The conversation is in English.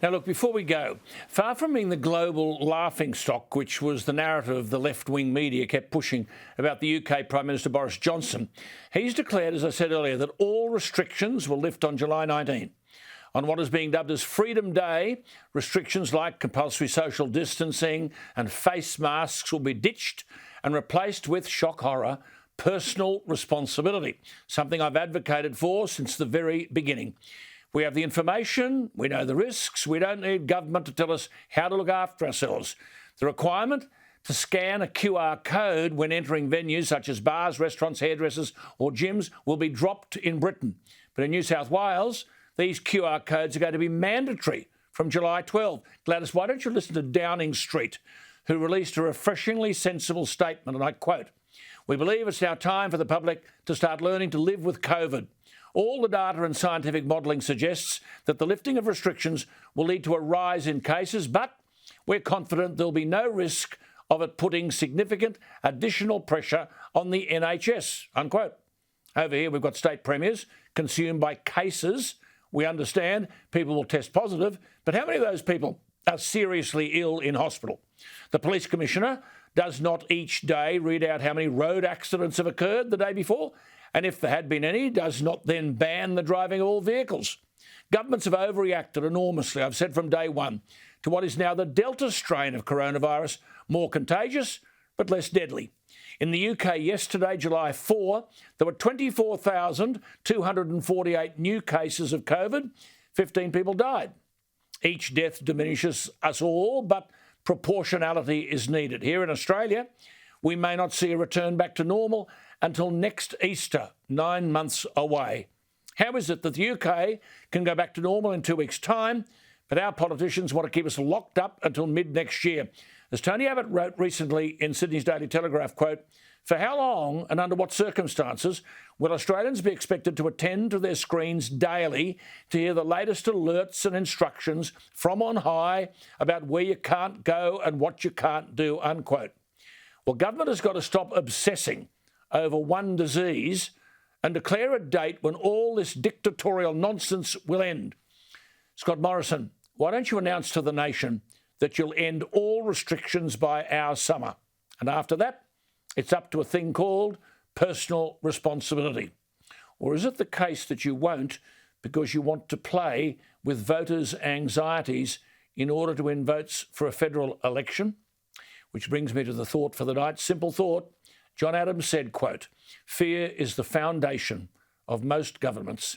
Now, look, before we go, far from being the global laughingstock, which was the narrative the left-wing media kept pushing about the UK Prime Minister Boris Johnson, he's declared, as I said earlier, that all restrictions will lift on July 19. On what is being dubbed as Freedom Day, restrictions like compulsory social distancing and face masks will be ditched and replaced with, shock horror, personal responsibility, something I've advocated for since the very beginning. We have the information, we know the risks, we don't need government to tell us how to look after ourselves. The requirement to scan a QR code when entering venues such as bars, restaurants, hairdressers or gyms will be dropped in Britain. But in New South Wales, these QR codes are going to be mandatory from July 12. Gladys, why don't you listen to Downing Street, who released a refreshingly sensible statement, and I quote, "We believe it's now time for the public to start learning to live with COVID. All the data and scientific modelling suggests that the lifting of restrictions will lead to a rise in cases, but we're confident there'll be no risk of it putting significant additional pressure on the NHS," unquote. Over here, we've got state premiers consumed by cases. We understand people will test positive, but how many of those people are seriously ill in hospital? The police commissioner does not each day read out how many road accidents have occurred the day before, and if there had been any, does not then ban the driving of all vehicles. Governments have overreacted enormously, I've said from day one, to what is now the Delta strain of coronavirus, more contagious but less deadly. In the UK yesterday, July 4, there were 24,248 new cases of COVID. 15 people died. Each death diminishes us all, but proportionality is needed. Here in Australia, we may not see a return back to normal until next Easter, 9 months away. How is it that the UK can go back to normal in 2 weeks' time, but our politicians want to keep us locked up until mid-next year? As Tony Abbott wrote recently in Sydney's Daily Telegraph, quote, "For how long and under what circumstances will Australians be expected to attend to their screens daily to hear the latest alerts and instructions from on high about where you can't go and what you can't do," unquote. Well, government has got to stop obsessing over one disease and declare a date when all this dictatorial nonsense will end. Scott Morrison, why don't you announce to the nation that you'll end all restrictions by our summer? And after that, it's up to a thing called personal responsibility. Or is it the case that you won't because you want to play with voters' anxieties in order to win votes for a federal election? Which brings me to the thought for the night. Simple thought. John Adams said, quote, "Fear is the foundation of most governments."